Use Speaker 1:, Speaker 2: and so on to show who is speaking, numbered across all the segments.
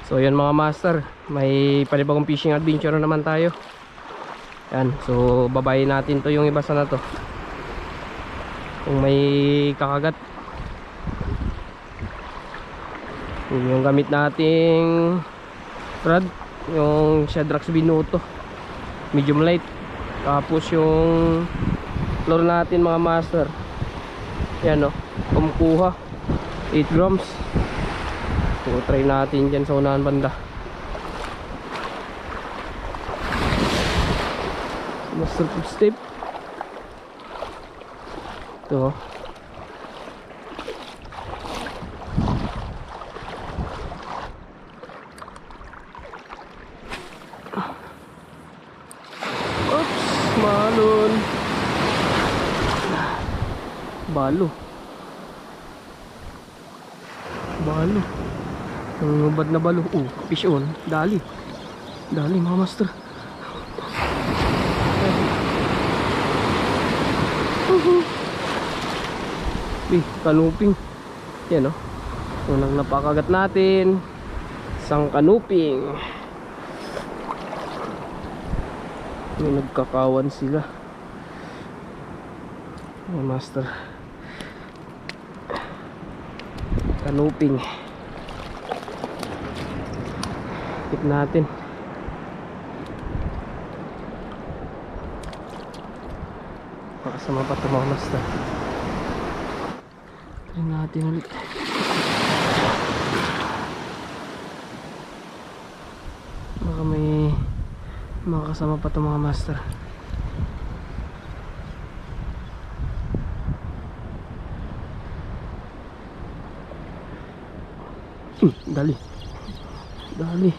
Speaker 1: So yan mga master, may panibagong fishing adventure na naman tayo. Yan, so babayin natin to yung ibasa na to. Kung may kakagat. Yung gamit nating rod, yung Shadrax Binuto, medium light. Tapos yung lure natin mga master, yan o, kumukuha 8 grams. So try natin dyan sa unahan banda. Master footstep. Ito. Oops, malon. Balo. Balo. Ang bad na balo. Oh, fish on. Dali. Dali mga master. Kanuping. Yan o. Unang napakagat natin. Isang kanuping. May nagkakawan sila. Mga master. Kanuping. Tip natin. Makasama pa ito mga master. Try natin ulit. Baka may makasama pa ito mga master. Dali. Dali.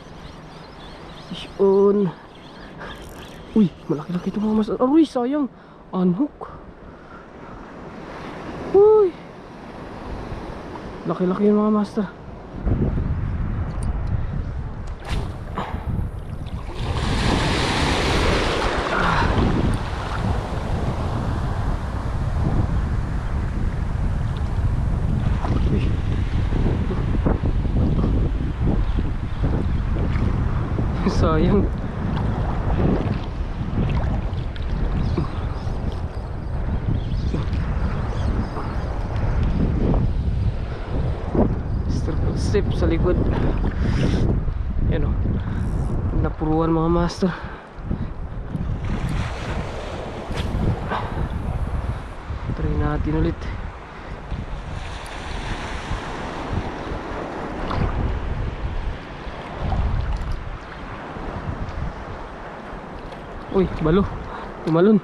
Speaker 1: Fish on. Uy, malaki-laki ito mga master. Aroy, sayang. Unhook. Uy. Laki-laki yun mga master. Sayang. Step sa likod. Yan o, napuruan mga master. Try natin ulit. Uy, balo. Tumalon.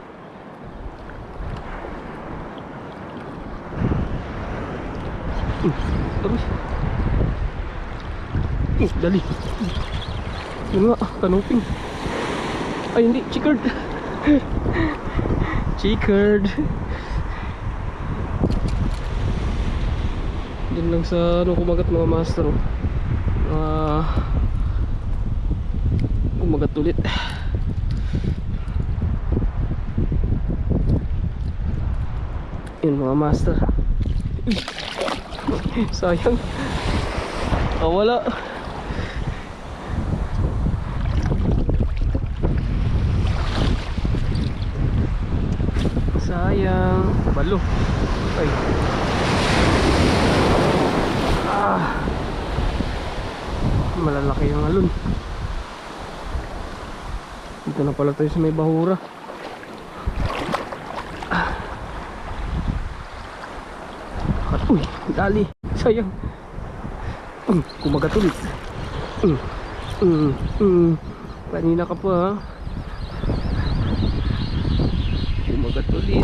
Speaker 1: Terus. Dali. Yun nga, kanuping. Ay hindi, chickered. Chickered. Diyan lang sa ano kumagat mga master. Kumagat ulit. Yun mga master. Sayang. Wala. Sayang. Balo. Ay. Malalaki yung alon. Dito na pala tayo sa may bahura. Uy, dali. Sayang. Kumagat ulit. Kanina ka pa ha. Kumagat ulit.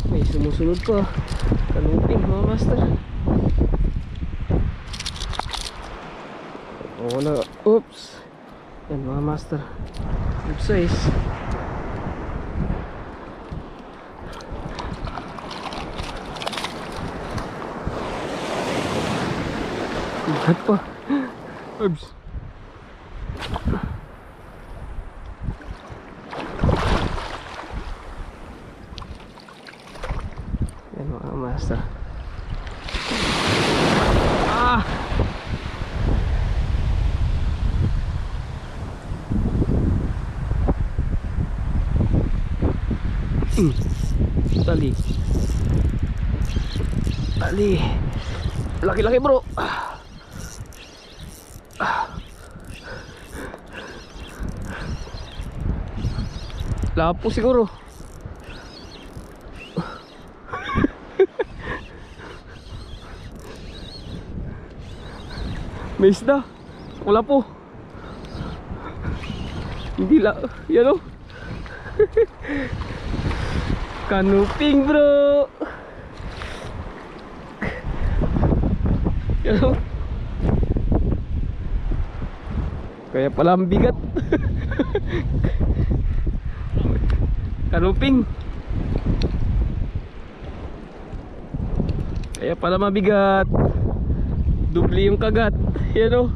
Speaker 1: May sumusunod pa. Kanuping mga master. Wala. Oops. Yan mga master. Good size. Lahat pa. Oops. Yan mga master. Tali. Tali. Laki-laki bro. Lapo siguro. May isda. Wala po. Hindi la. Yan o. Kanuping bro. Yan o. Kaya pala ang bigat. Kanuping. Kaya pala mabigat. Dubli yung kagat. Yan o.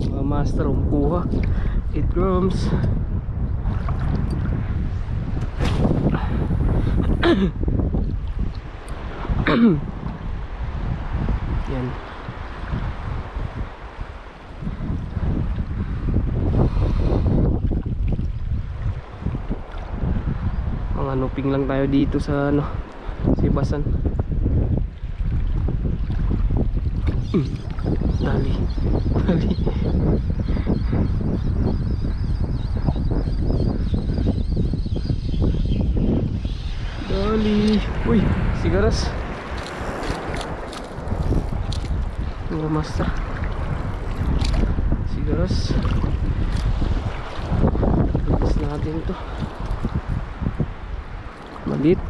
Speaker 1: Mga master umkuha 8 grams. Yan. Mga nuping lang tayo dito sa ano, Sibasan. Tali. Tali. Tali. Uy, sigaras. Mga master. Sigaras. Bilis natin to. Malit.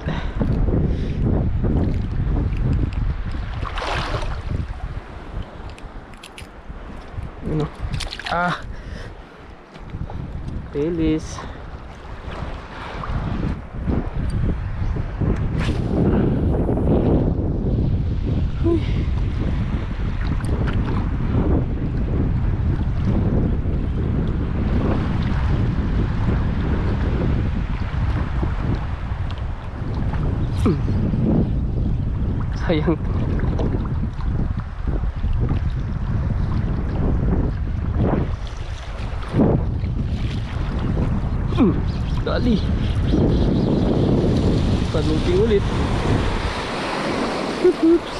Speaker 1: Ano? Pelis. Uy. Sayang. Dali. Kanuping ulit. Oops.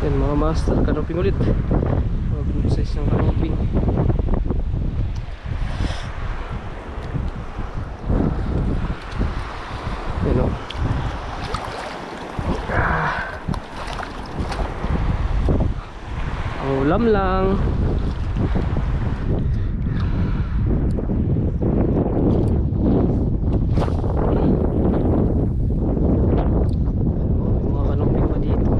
Speaker 1: Yan mga master, kanuping ulit. Good size ng kanuping. Yan o. Ang ulam lang. Mga kanuping pa dito.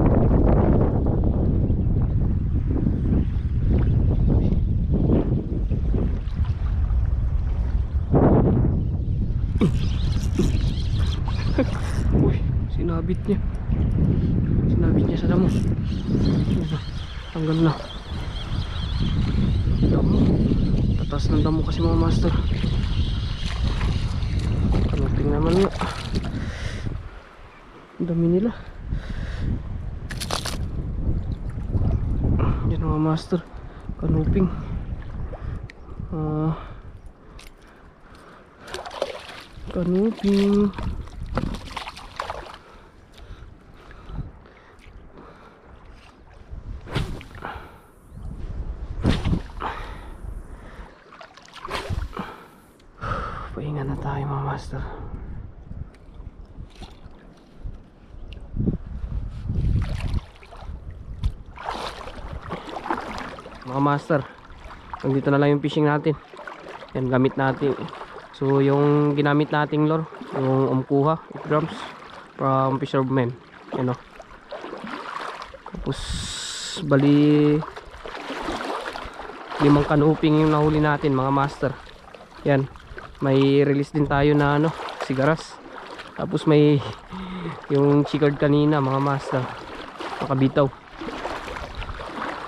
Speaker 1: Uy, sinabit niya. Sinabit niya sa damo. Tanggal na. Damo. Tatas ng damo kasi mga master. Kanuping naman nga. Ang dami nila. Yan mga master. Kanuping. Kanuping. Pahinga na tayo mga master. Mga master, nandito na lang yung fishing natin. Yan gamit natin. So yung ginamit nating lure, yung umkuha 8 grams from Fisherman. Yan o. Tapos bali 5 kanuping yung nahuli natin mga master. Yan. May release din tayo na ano, sigaras. Tapos may yung chicard kanina mga master. nakabitaw.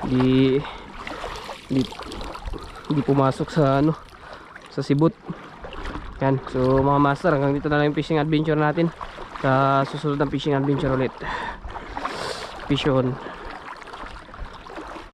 Speaker 1: Di di, di pumasok sa ano, sa sibot. Yan, so mga master, hanggang dito na lang yung fishing adventure natin. Sa susunod na fishing adventure ulit. Fish on.